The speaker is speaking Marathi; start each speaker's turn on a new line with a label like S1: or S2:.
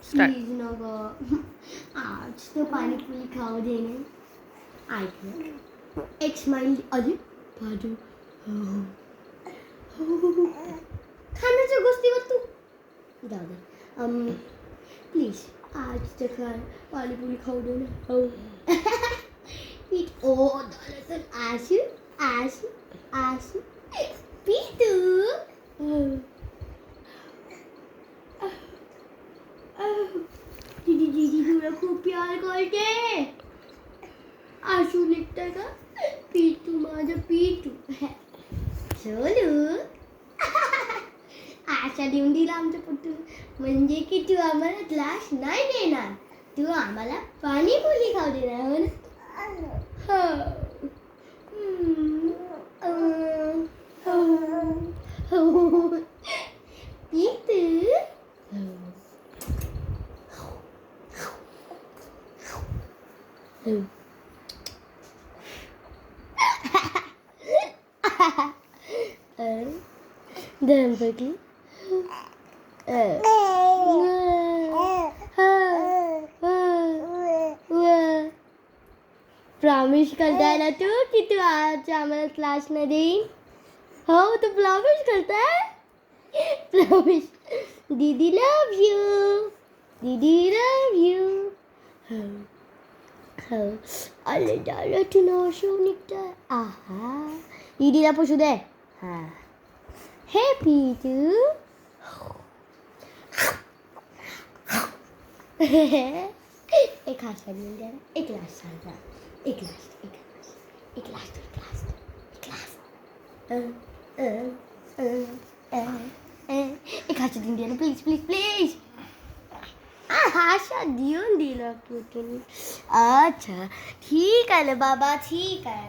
S1: स्टार्ट.
S2: प्लीज न ग, आज तो पाणीपुरी खाऊ दे ना. ऐक ना, एक स्माइल. अरे बाजू खाण्याच्या गोष्टीवर तू जाऊ दे. प्लीज आज तर खा, पाणीपुरी खाऊ दे ना. हो. पीठ ओ तर आशू आशू आशू पीटू. दीदी दीदी तुला खूप प्यार करते. आशू निघतंय का? पीटू माझं पीटू. सोनू आशा देऊन दिला आमच्या पुट्टू. म्हणजे की तू आम्हाला क्लास नाही देणार, तू आम्हाला पाणीपुरी खाऊ देणार हो ना. पीटू. गणपती प्रॉमिस करताय ना तू की तू आज आम्हाला क्लास नाही देईन? हो तू प्रॉमिस करताय? प्रॉमिस. दीदी लव यू, दीदी लव यू. हो अरे दादा तू नाशू निघताय. आहा दीदीला पुसू दे. हा हे पीटू. एक हात घेऊन द्या ना. एक ग्लास सांगा. एक ग्लास एक ग्लास एक ग्लास एक ग्लास एक हात देऊन द्या ना प्लीज प्लीज प्लीज. हाशा देऊन दिलं पुटून. अच्छा ठीक आहे ना बाबा, ठीक आहे.